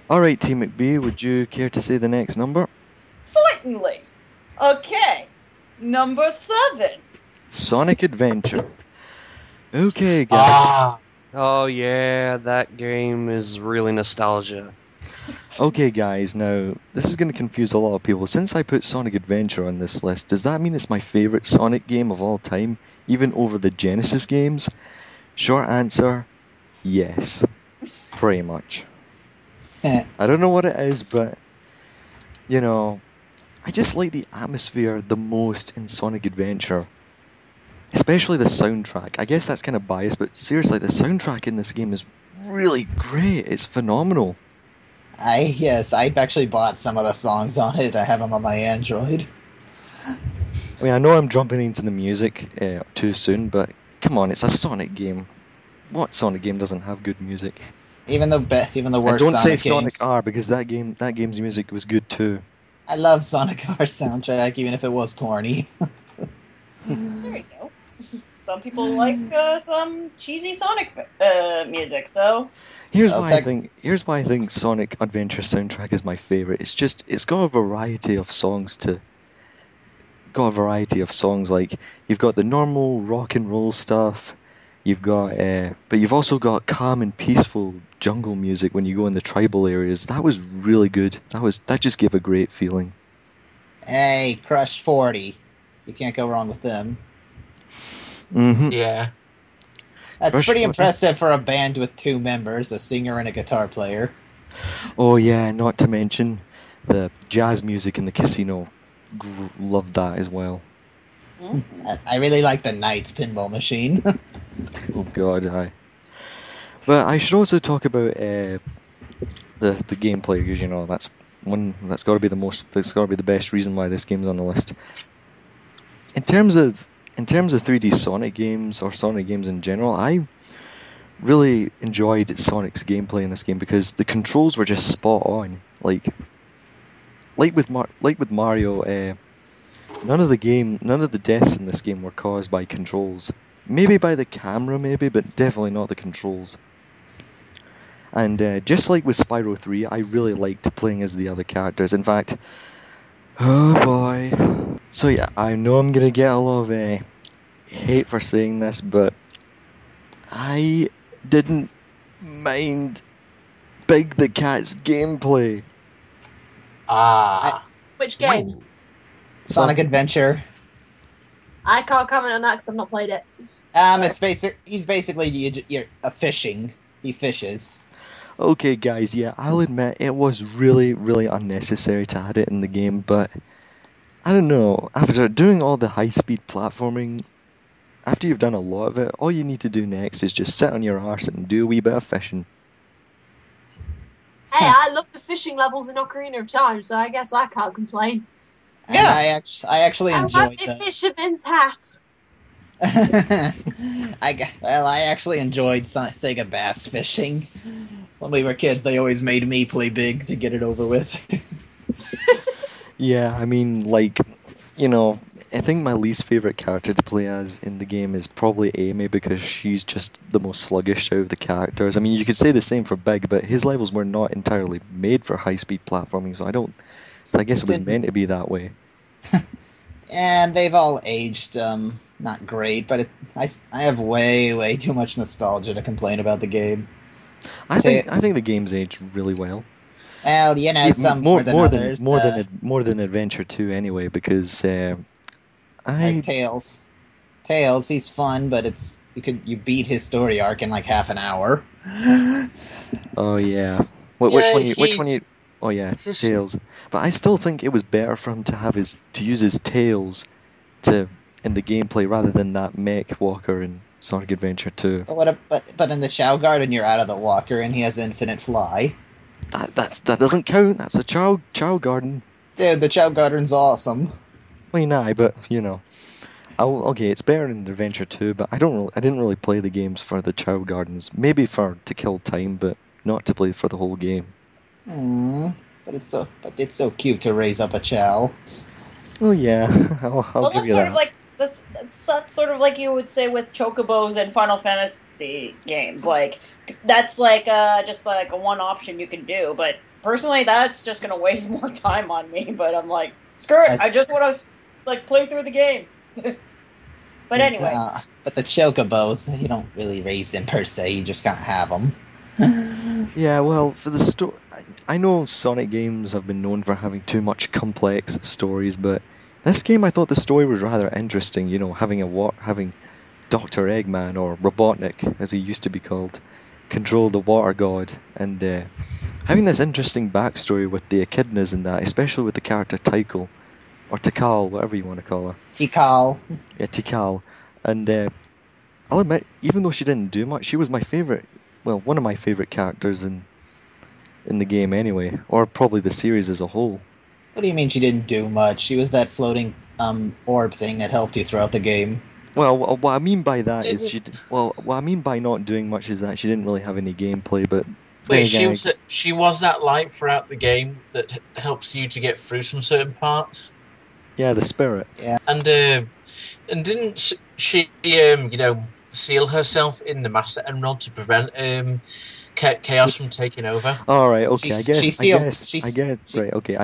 Alright, TMcBee, would you care to say the next number? Certainly. Okay, number 7. Sonic Adventure. Okay, guys. Oh yeah, that game is really nostalgia. Okay, guys, now, this is going to confuse a lot of people. Since I put Sonic Adventure on this list, does that mean it's my favorite Sonic game of all time, even over the Genesis games? Short answer, yes. Pretty much. I don't know what it is, but, you know, I just like the atmosphere the most in Sonic Adventure. Especially the soundtrack. I guess that's kind of biased, but seriously, the soundtrack in this game is really great. It's phenomenal. Yes, I actually bought some of the songs on it. I have them on my Android. I mean, I know I'm jumping into the music too soon, but come on, it's a Sonic game. What Sonic game doesn't have good music? Even the worst and don't Sonic say games. Sonic R, because that game's music was good too. I love Sonic R soundtrack, even if it was corny. There you go. Some people like some cheesy Sonic music, so... Here's why I think Sonic Adventure soundtrack is my favorite. It's got a variety of songs like you've got the normal rock and roll stuff. You've got, but you've also got calm and peaceful jungle music when you go in the tribal areas. That was really good. That just gave a great feeling. Hey, Crush 40. You can't go wrong with them. Mm-hmm. Yeah. That's Crush pretty 40. impressive for a band with 2 members, a singer and a guitar player. Oh yeah, not to mention the jazz music in the casino. Loved that as well. I really like the Knights pinball machine. Oh god, aye. But I should also talk about the gameplay, because you know that's got to be the best reason why this game's on the list. In terms of 3D Sonic games or Sonic games in general, I really enjoyed Sonic's gameplay in this game because the controls were just spot on. Like with Mario, none of the deaths in this game were caused by controls. Maybe by the camera, but definitely not the controls. And just like with Spyro 3, I really liked playing as the other characters. In fact, oh boy. So yeah, I know I'm gonna get a lot of hate for saying this, but I didn't mind Big the Cat's gameplay. Which game? Sonic Adventure. I can't comment on that because I've not played it. He's basically a fishing. He fishes. Okay, guys, yeah, I'll admit it was really, really unnecessary to add it in the game, but I don't know. After doing all the high-speed platforming, after you've done a lot of it, all you need to do next is just sit on your arse and do a wee bit of fishing. Hey, I love the fishing levels in Ocarina of Time, so I guess I can't complain. And yeah. I actually I enjoyed like the fisherman's hat. I actually enjoyed Sega Bass Fishing. When we were kids, they always made me play big to get it over with. Yeah, I mean, like, you know, I think my least favorite character to play as in the game is probably Amy, because she's just the most sluggish out of the characters. I mean, you could say the same for Big, but his levels were not entirely made for high-speed platforming, so I guess it was meant to be that way. And they've all aged, not great, but I have way too much nostalgia to complain about the game. I think the game's aged really well. Well, you know, some more than others. More than Adventure 2 anyway, because like Tails. Tails, he's fun, but you beat his story arc in like half an hour. Oh yeah. Which one? Oh yeah, Tails. But I still think it was better for him to use his tails in the gameplay rather than that mech walker in Sonic Adventure 2. But in the Chow Garden, you're out of the walker, and he has infinite fly. That doesn't count. That's a Chow Garden. Dude, the Chow Garden's awesome. I mean, but you know, okay, it's better in Adventure 2, but I didn't really play the games for the Chow Gardens. Maybe to kill time, but not to play for the whole game. But it's so cute to raise up a Chow. Oh yeah, I'll give you that. That's sort of like you would say with chocobos in Final Fantasy games. Like, that's like just like a one option you can do. But personally, that's just gonna waste more time on me. But I'm like, screw it. I just want to like play through the game. But anyway. But the chocobos, you don't really raise them per se. You just kind of have them. Yeah, well, for the story, I know Sonic games have been known for having too much complex stories, but this game I thought the story was rather interesting. You know, having Dr. Eggman, or Robotnik, as he used to be called, control the water god, and having this interesting backstory with the echidnas and that, especially with the character Tycho, or Tikal, whatever you want to call her. Tikal. Yeah, Tikal. And I'll admit, even though she didn't do much, she was my favourite, well, one of my favourite characters in the game anyway, or probably the series as a whole. What do you mean she didn't do much? She was that floating orb thing that helped you throughout the game. Well, what I mean by that is what I mean by not doing much is that she didn't really have any gameplay, but... Wait, she was that light throughout the game that helps you to get through some certain parts? Yeah, the spirit. Yeah. And didn't she, seal herself in the Master Emerald to prevent chaos from taking over? All right, okay. I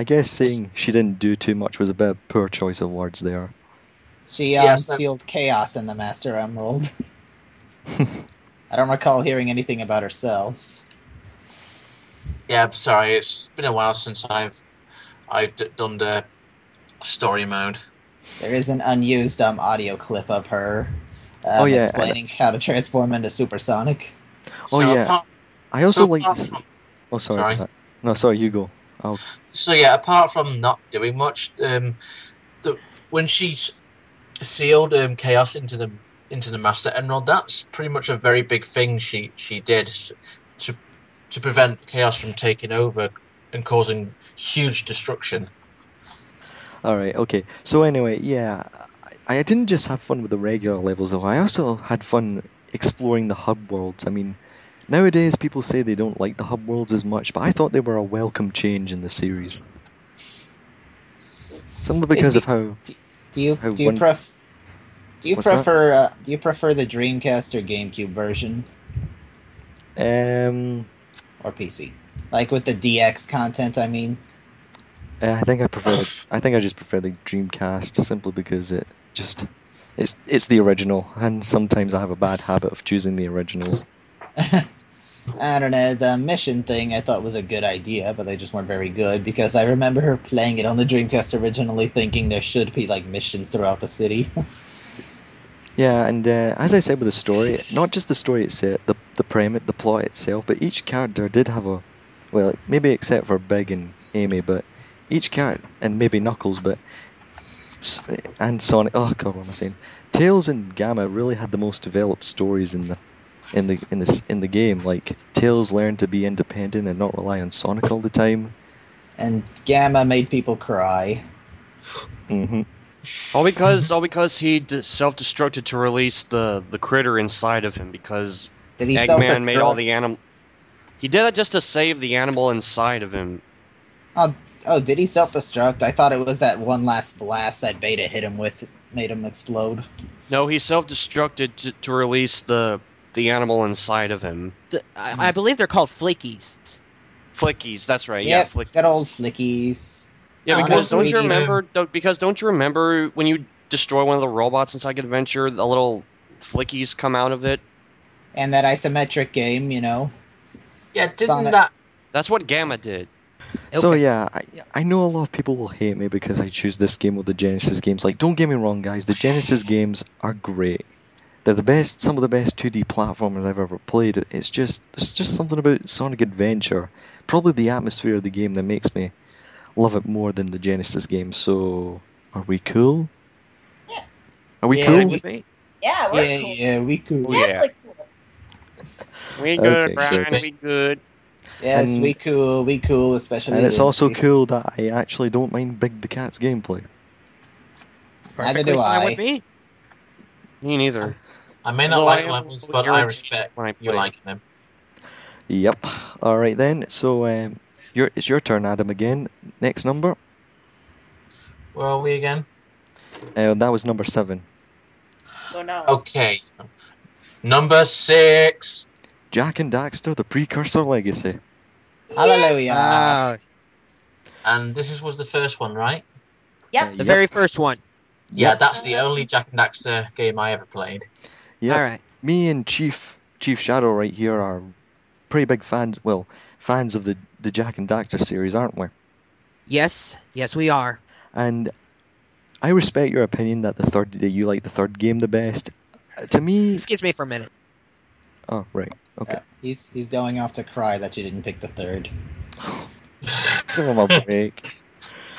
guess saying she didn't do too much was a bit of a poor choice of words there. She sealed chaos in the Master Emerald. I don't recall hearing anything about herself. Yeah, I'm sorry. It's been a while since I've done the story mode. There is an unused audio clip of her explaining how to transform into Supersonic. Oh, So yeah. I also like this... Oh, sorry. No, sorry, you go. So, yeah, apart from not doing much, when she's sealed chaos into the Master Emerald, that's pretty much a very big thing she did to prevent chaos from taking over and causing huge destruction. Alright, okay. So anyway, yeah, I didn't just have fun with the regular levels though, I also had fun exploring the hub worlds. I mean, nowadays people say they don't like the hub worlds as much, but I thought they were a welcome change in the series. Simply because of how... Do you prefer the Dreamcast or GameCube version? Or PC? Like with the DX content, I mean. I think I just prefer the Dreamcast simply because it's the original, and sometimes I have a bad habit of choosing the originals. I don't know, the mission thing I thought was a good idea, but they just weren't very good, because I remember her playing it on the Dreamcast originally thinking there should be, like, missions throughout the city. Yeah, and as I said with the story, not just the story itself, the plot itself, but each character did have a... Well, maybe except for Big and Amy, but each character, and maybe Knuckles, and Sonic... Oh, God, what am I saying? Tails and Gamma really had the most developed stories in the game. Like, Tails learned to be independent and not rely on Sonic all the time. And Gamma made people cry. Mm-hmm. All because he self-destructed to release the critter inside of him, because Did he Eggman made all the animal... He did that just to save the animal inside of him. Oh, did he self-destruct? I thought it was that one last blast that Beta hit him with made him explode. No, he self-destructed to release the animal inside of him. I believe they're called flickies. Flickies, that's right. Yep, Yeah, flickies. good old flickies. Yeah, because don't you remember? know. Because don't you remember when you destroy one of the robots in Psychic Adventure, the little flickies come out of it? And that isometric game, you know. Yeah, didn't Sonic. that... That's what Gamma did. So Okay. yeah, I know a lot of people will hate me because I choose this game with the Genesis games. Like, don't get me wrong, guys, the Genesis games are great. They're the best, some of the best 2D platformers I've ever played. There's just something about Sonic Adventure, probably the atmosphere of the game, that makes me love it more than the Genesis games. So, are we cool? Yeah. Are we Yeah, cool? With me? Yeah, we're cool. Yeah, we cool. Oh, yeah. Definitely cool. We good, Okay, Brian. so- We good. Yes, And- we cool, especially. And it's also Lindsay. cool that I actually don't mind Big the Cat's gameplay. Neither Perfectly do fine I. with me. Me neither. I may not Although like I am levels, with but your I opinion respect when I you play. liking them. Yep. Alright then, so it's your turn, Adam, again. Next number. Where are we again? That was number 7. So now. Okay. Number 6. Jak and Daxter, the Precursor Legacy. Hallelujah. Ah, And this was the first one, right? Yep. the very first one. Yeah, Yep. that's the only Jak and Daxter game I ever played. Yep. All right. Me and Chief Shadow right here are pretty big fans. Well, fans of the Jak and Daxter series, aren't we? Yes, we are. And I respect your opinion that you like the third game the best. To me, Excuse me for a minute. oh right, okay. He's going off to cry that you didn't pick the third. Give him a break.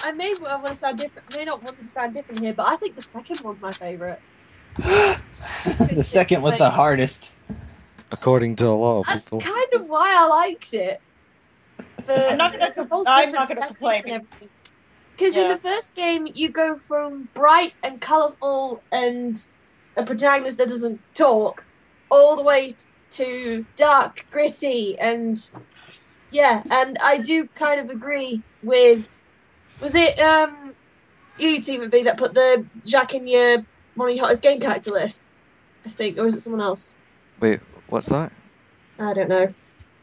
I may want to sound different. May not want to sound different here, but I think the second one's my favourite. The second was the hardest. According to a lot of That's people. kind of why I liked it. But I'm not gonna it's a whole I'm different not gonna settings complain. and everything. Because in Yeah. the first game, you go from bright and colourful and a protagonist that doesn't talk, all the way to dark, gritty, and yeah. And I do kind of agree with. Was it you, TMcBee, that put the Jak in your one of your hottest game character lists? I think, or was it someone else? Wait, what's that? I don't know.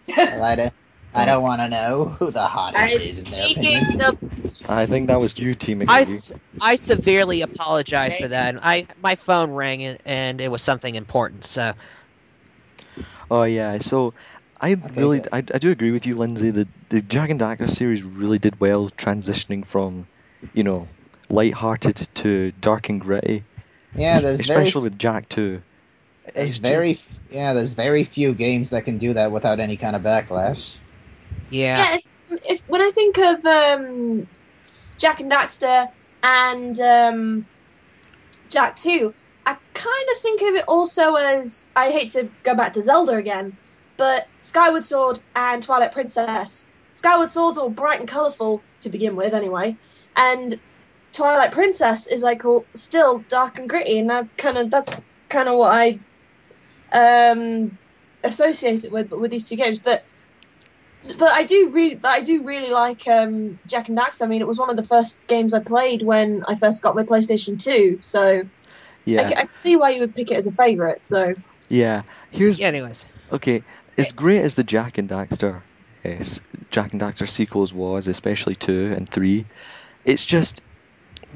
Well, I don't want to know who the hottest is in their opinion. I think that was you, Team I severely apologize for that. My phone rang and it was something important. So Oh yeah, so I do agree with you, Lindsay. The Jak and Daxter series really did well transitioning from, light-hearted to dark and gritty. Yeah, especially with Jak 2. there's very few games that can do that without any kind of backlash. yeah. If when I think of Jak and Daxter and Jak 2, I kind of think of it also as, I hate to go back to Zelda again, but Skyward Sword and Twilight Princess. Skyward Sword's all bright and colourful to begin with, anyway, and Twilight Princess is like still dark and gritty, and that's kind of what I associate it with, but with these two games. But I do really like Jak and Daxter. I mean, it was one of the first games I played when I first got my PlayStation 2, so Yeah. I can see why you would pick it as a favourite. So Yeah. Anyways, Okay, as great as the Jak and Daxter sequels was, especially 2 and 3, it's just,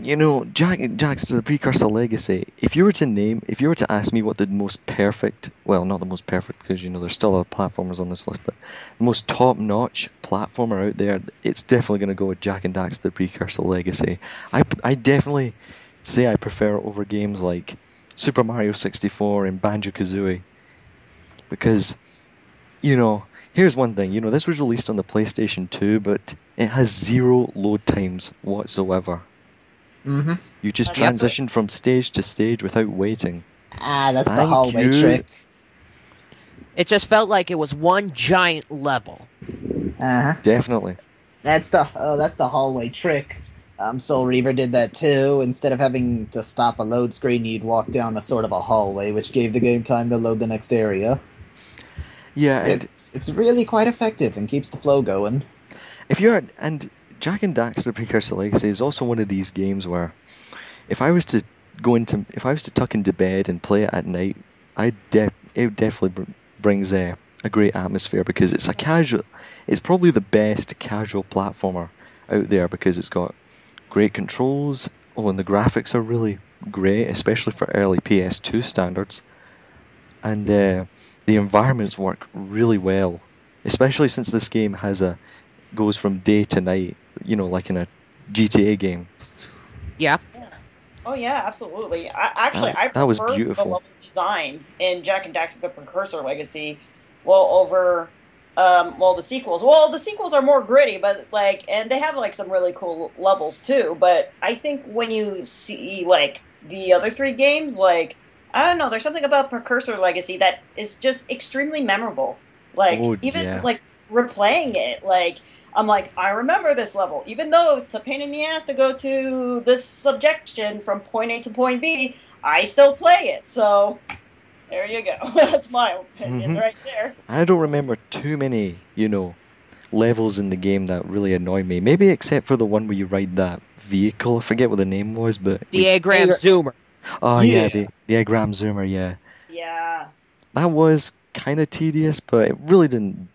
Jak and Daxter, the Precursor Legacy, if you were to ask me what the most perfect, well, not the most perfect, because, there's still other platformers on this list, but the most top-notch platformer out there, it's definitely going to go with Jak and Daxter, the Precursor Legacy. I definitely say I prefer it over games like Super Mario 64 and Banjo-Kazooie, because, here's one thing, this was released on the PlayStation 2, but it has 0 load times whatsoever. Mm-hmm. You just Yep. transition from stage to stage without waiting. That's the Thank hallway you. trick. it just felt like it was one giant level. Uh-huh. Definitely. That's the hallway trick. Soul Reaver did that too. Instead of having to stop a load screen, you'd walk down a sort of a hallway, which gave the game time to load the next area. Yeah, and It's really quite effective and keeps the flow going. and Jak and Daxter Precursor Legacy is also one of these games where if I was to tuck into bed and play it at night, it definitely brings a great atmosphere, because it's probably the best casual platformer out there, because it's got great controls. Oh, and the graphics are really great, especially for early PS2 standards. And the environments work really well, especially since this game goes from day to night, like in a GTA game. Yeah. Oh yeah, absolutely. I That was prefer beautiful. the level designs in Jak and Daxter: The Precursor Legacy, over the sequels. Well, the sequels are more gritty, but and they have some really cool levels too. But I think when you see the other 3 games, I don't know, there's something about Precursor Legacy that is just extremely memorable. Replaying it, I'm I remember this level, even though it's a pain in the ass to go to this subjection from point A to point B, I still play it, so there you go. That's my opinion right there. I don't remember too many, levels in the game that really annoy me. Maybe except for the one where you ride that vehicle. I forget what the name was, but The Agram Zoomer. Oh Yeah. yeah, the Agram Zoomer, yeah. Yeah. That was kind of tedious, but it really didn't,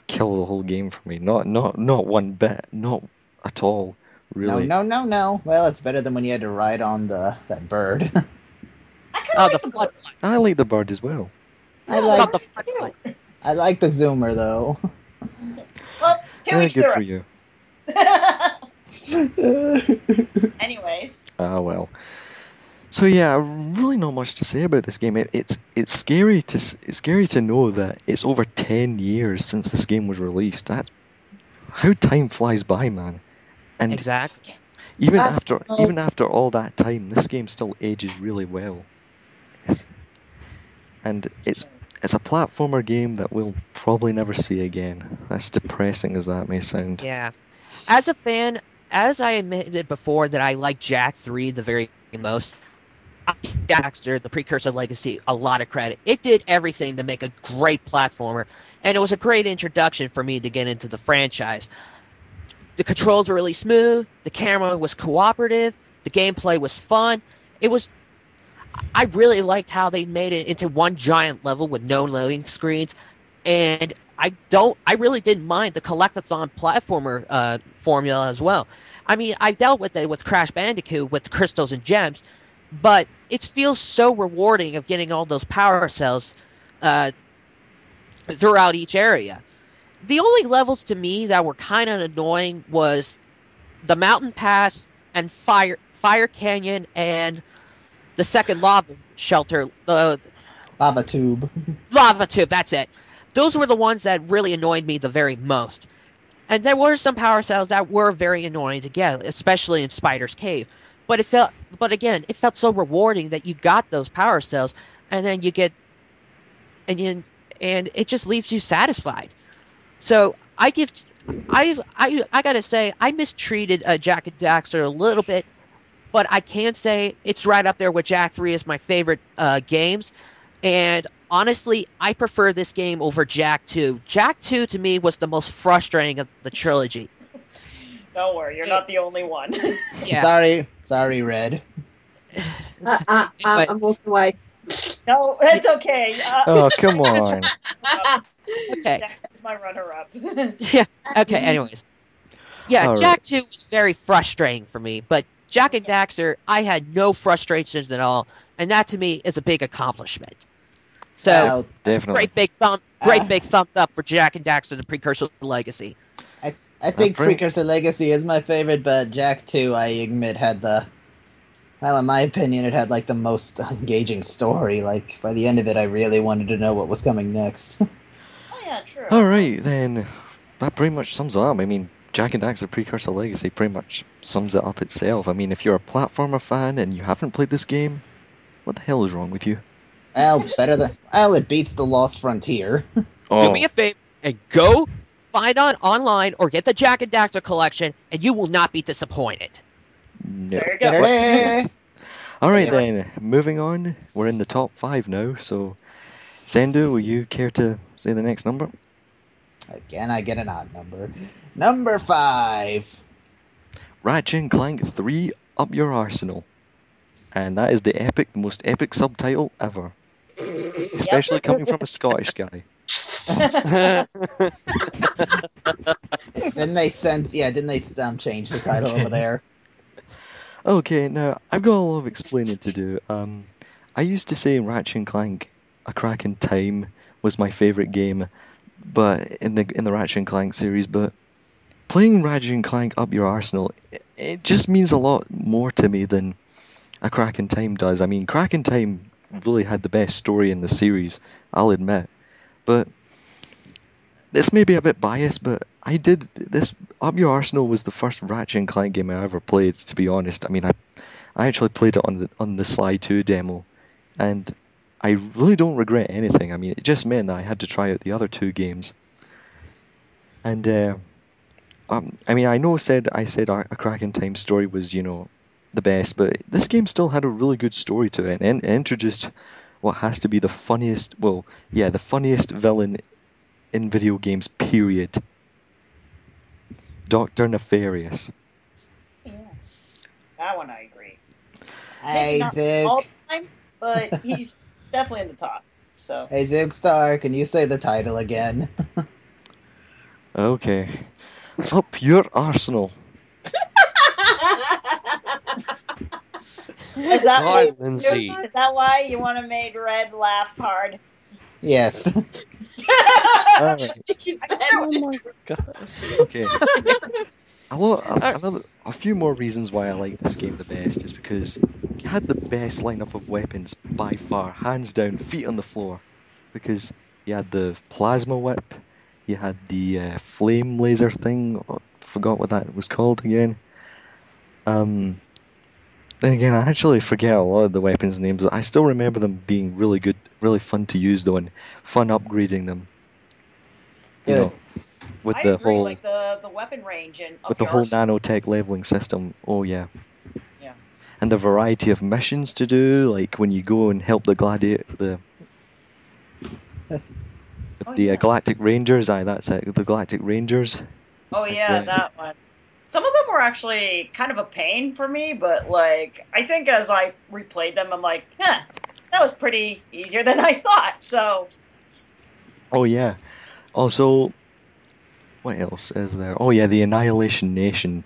kill the whole game for me. Not one bit, not at all, really. No. Well, it's better than when you had to ride on that bird. I kind Oh, of the like the flood. I like the bird as well. I It's like not the flood. I like the zoomer though. Well, to Yeah, each good their for own. you. Anyways, Ah, well. So yeah, really not much to say about this game. It's scary to know that it's over 10 years since this game was released. That's how time flies by, man. And Exactly. even That's after all that time, this game still ages really well. And it's a platformer game that we'll probably never see again. As depressing as that may sound. Yeah. As a fan, as I admitted before that I like Jak 3 the very most, I give Daxter, the Precursor Legacy, a lot of credit. It did everything to make a great platformer, and it was a great introduction for me to get into the franchise. The controls were really smooth, the camera was cooperative, the gameplay was fun. I really liked how they made it into one giant level with no loading screens, and I really didn't mind the collectathon platformer formula as well. I mean, I dealt with it with Crash Bandicoot with the crystals and gems, but it feels so rewarding of getting all those power cells throughout each area. The only levels to me that were kind of annoying was the Mountain Pass and Fire Canyon and the second lava shelter, the Lava tube. lava tube, that's it. Those were the ones that really annoyed me the very most. And there were some power cells that were very annoying to get, especially in Spider's Cave. But it felt so rewarding that you got those power cells, and then you get, and it just leaves you satisfied. So I gotta say I mistreated Jak and Daxter a little bit, but I can say it's right up there with Jak 3 as my favorite games. And honestly, I prefer this game over Jak 2. Jak 2 to me was the most frustrating of the trilogy. don't worry, you're not the only one. Yeah. Sorry, Red. I'm walking away. No, it's okay. Oh, come on. Okay. That's my runner-up. Yeah. Okay. Anyways. Yeah, All Jak right. 2 was very frustrating for me, but Jak and Daxter, I had no frustrations at all, and that to me is a big accomplishment. So, Well, Definitely. great big thumbs up for Jak and Daxter, the Precursor Legacy. I think Pretty- Precursor Legacy is my favorite, but Jak 2, I admit, had in my opinion, it had like the most engaging story. Like by the end of it, I really wanted to know what was coming next. Oh yeah, true. Alright, then. That pretty much sums it up. I mean, Jak and Daxter Precursor Legacy pretty much sums it up itself. I mean, if you're a platformer fan and you haven't played this game, what the hell is wrong with you? It beats the Lost Frontier. Oh, Do me a favor and go find online or get the Jak and Daxter collection, and you will not be disappointed. no. There you go. Da-da-da. Alright then, moving on. We're in the top 5 now, so Cendoo, will you care to say the next number? Again, I get an odd number. Number 5. Ratchet and Clank 3 Up Your Arsenal. And that is the most epic subtitle ever. Especially coming from a Scottish guy. Didn't they change the title over there? Okay, now I've got a lot of explaining to do. I used to say Ratchet and Clank: A Crack in Time was my favorite game, but in the Ratchet and Clank series. But playing Ratchet and Clank Up Your Arsenal, it just means a lot more to me than A Crack in Time does. I mean, Crack in Time really had the best story in the series, I'll admit. But this may be a bit biased, but I did this. Up Your Arsenal was the first Ratchet and Clank game I ever played. To be honest, I mean, I actually played it on the Sly 2 demo, and I really don't regret anything. I mean, it just meant that I had to try out the other 2 games. And I mean, I said A Crack in Time story was the best, but this game still had a really good story to it, and introduced what has to be the funniest villain in video games, period. Dr. Nefarious. Yeah. That one I agree. Maybe not all Isaac. the time, but he's definitely in the top. So. Hey, Zookstar, can you say the title again? Okay. Up your arsenal. Is that God, why, Lindsay. is that why you want to make Red laugh hard? Yes. Alright. You said Oh my god. Okay. A few more reasons why I like this game the best is because it had the best lineup of weapons by far, hands down, feet on the floor. Because you had the plasma whip, you had the flame laser thing. Forgot what that was called again. Then again, I actually forget a lot of the weapons names. I still remember them being really good, really fun to use though, and fun upgrading them. You know, with I the agree. whole Like the weapon range and with the whole nanotech leveling system. Oh yeah. Yeah. And the variety of missions to do, like when you go and help the Galactic Rangers. Aye, that's it. The Galactic Rangers. Oh yeah, And, that one. Some of them were actually kind of a pain for me, but like I think as I replayed them, I'm like, that was pretty easier than I thought. So. oh yeah. Also, what else is there? Oh yeah, the Annihilation Nation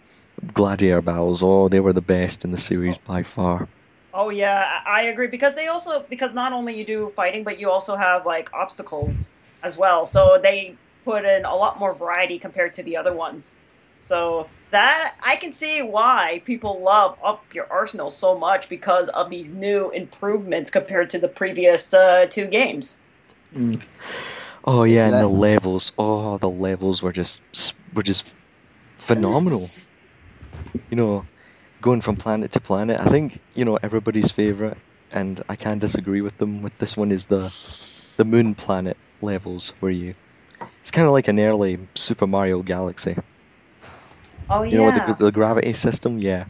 gladiator battles. Oh, they were the best in the series by far. Oh yeah, I agree because because not only you do fighting, but you also have like obstacles as well. So they put in a lot more variety compared to the other ones. So that I can see why people love Up Your Arsenal so much because of these new improvements compared to the previous two games. Mm. Oh yeah, and that- the levels. Oh, the levels were just phenomenal. You know, going from planet to planet. I think everybody's favorite, and I can't disagree with them. With this one is the moon planet levels where it's kind of like an early Super Mario Galaxy. Oh You know, with yeah, the gravity system, yeah.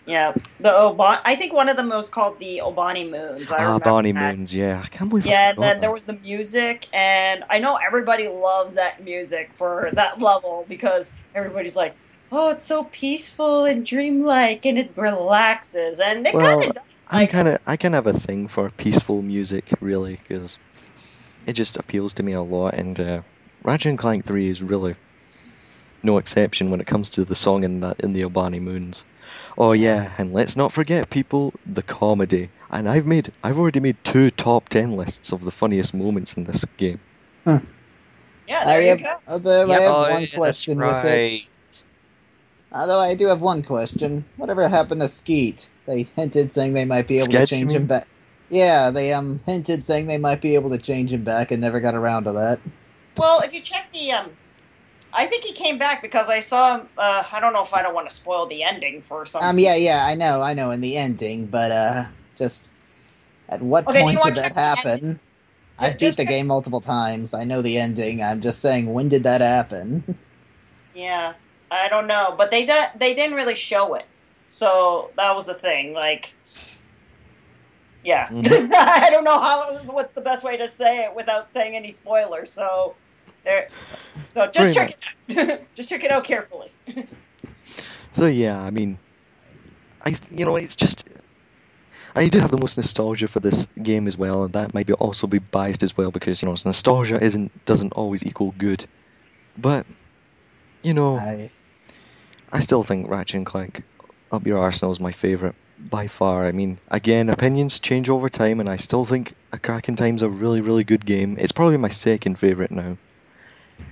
yeah. I think one of them was called the Obani Moons. I remember Barney that. Moons, yeah. I can't believe I Yeah, and forgot then there that. was the music, and I know everybody loves that music for that level because everybody's like, "Oh, it's so peaceful and dreamlike, and it relaxes," and it kind Well, of does. Like, I kind of have a thing for peaceful music, really, because it just appeals to me a lot, and Ratchet and Clank 3 is really no exception when it comes to the song in the Obani Moons. Oh yeah, and let's not forget, people, the comedy. And I've already made 2 top 10 lists of the funniest moments in this game. yeah, there you go. Although I Yep. have Oh, one yeah, question that's with it. right. Although I do have one question. Whatever happened to Skeet? They hinted saying they might be able to Sketch, you change him mean? back. Yeah, they hinted saying they might be able to change him back and never got around to that. Well, if you check the I think he came back because I saw him. I don't know if I don't want to spoil the ending for some. Yeah, I know in the ending, but just at what Okay, do you point want did to that check the ending? happen? I've beat Just the game multiple times. I know the ending. I'm just saying, when did that happen? Yeah, I don't know, but they didn't really show it, so that was the thing. Like, yeah, Mhm. I don't know what's the best way to say it without saying any spoilers. So there, so just Pretty check it out. Just check it out carefully. So yeah, I mean, it's just I do have the most nostalgia for this game as well, and that might also be biased as well because nostalgia doesn't always equal good. But I I still think Ratchet and Clank Up Your Arsenal is my favorite by far. I mean, again, opinions change over time, and I still think A Crack in Time's a really, really good game. It's probably my second favorite now,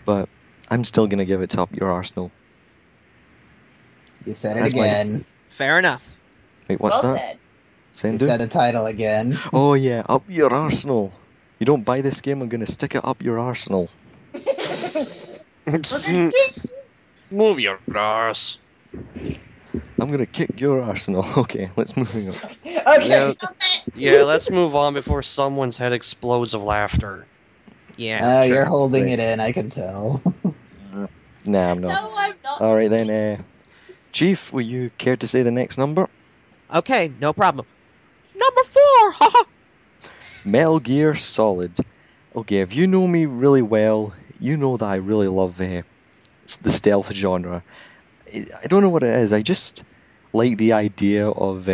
but I'm still gonna give it to Up Your Arsenal. You said it That's my again. Fair enough. Wait, what's Well that? You Cendoo? said the title again. Oh yeah, Up Your Arsenal. You don't buy this game, I'm gonna stick it up your arsenal. said. Move your arse. I'm gonna kick your arsenal. Okay, let's move on. Okay. Yeah, let's move on before someone's head explodes of laughter. Yeah. You're sure. holding Right. it in, I can tell. Nah, I'm not. No, I'm not. Alright then, Chief, will you care to say the next number? Okay, no problem. Number 4. Haha. Metal Gear Solid. Okay, if you know me really well, you know that I really love the stealth genre. I don't know what it is, I just like the idea of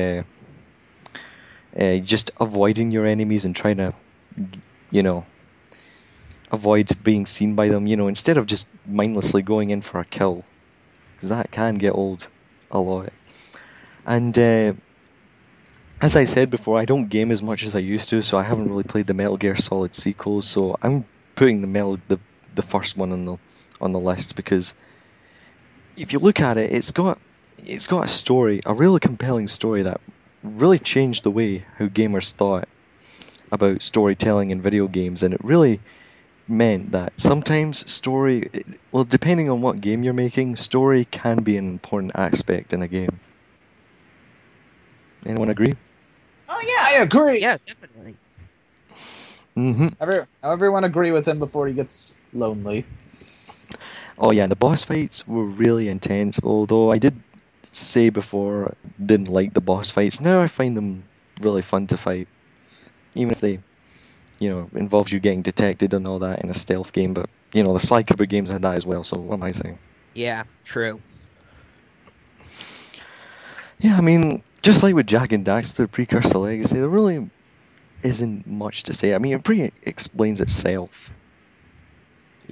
just avoiding your enemies and trying to you know, avoid being seen by them, you know, instead of just mindlessly going in for a kill, because that can get old a lot. And as I said before, I don't game as much as I used to, so I haven't really played the Metal Gear Solid sequels. So I'm putting the first one on the list because if you look at it, it's got a story, a really compelling story that really changed the way how gamers thought about storytelling in video games, and it really meant that sometimes story, well, depending on what game you're making, story can be an important aspect in a game. Anyone agree? Oh I yeah. agree. Yeah, definitely. Mm-hmm. Everyone agree with him before he gets lonely. Oh yeah, the boss fights were really intense, although I did say before didn't like the boss fights. Now I find them really fun to fight. Even if they, you know, involves you getting detected and all that in a stealth game, but you know, the Sly Cooper games had that as well, so what am I saying? Yeah, true. Yeah, I mean, just like with Jak and Daxter Precursor Legacy, there really isn't much to say. I mean, it pretty explains itself.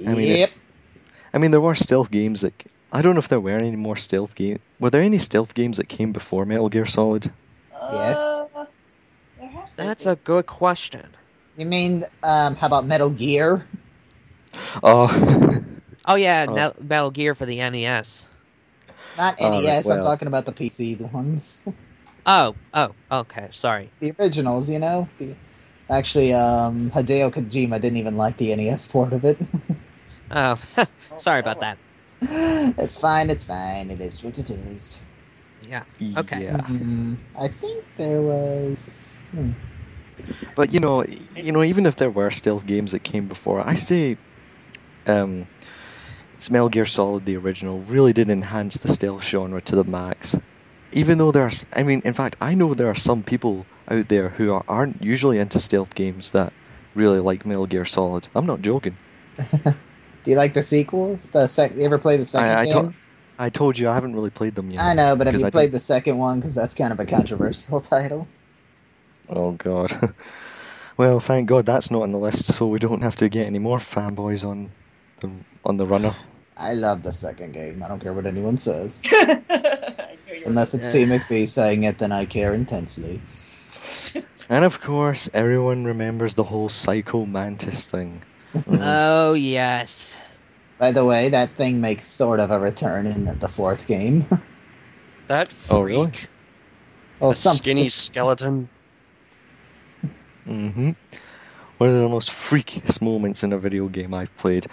I mean, Yep. there were stealth games that... I don't know if there were any more stealth games. Were there any stealth games that came before Metal Gear Solid? Yes. There has to That's be. a good question. You mean, how about Metal Gear? Oh, Oh yeah, Oh. Metal Gear for the NES. Not Alright, NES, I'm well. talking about the PC ones. Oh, okay, sorry. The originals, you know? Actually, Hideo Kojima didn't even like the NES port of it. Oh, sorry about that. It's fine, it is what it is. Yeah, okay. Yeah. I think there was... But you know, even if there were stealth games that came before, I say, Metal Gear Solid, the original, really did enhance the stealth genre to the max. Even though there's, I mean, in fact, I know there are some people out there who aren't usually into stealth games that really like Metal Gear Solid. I'm not joking. Do you like the sequels? You ever play the second game? I told you I haven't really played them yet. I know, but have you I played don't- the second one? Because that's kind of a controversial title. Oh god. Well, thank God that's not on the list, so we don't have to get any more fanboys on the runner. I love the second game. I don't care what anyone says. I knew you were Unless it's TMcBee saying it, then I care intensely. And of course, everyone remembers the whole Psycho Mantis thing. Oh yes. By the way, that thing makes sort of a return in the fourth game. That freak. Oh, really? Well, The skinny skeleton. Mm-hmm. One of the most freakiest moments in a video game I've played.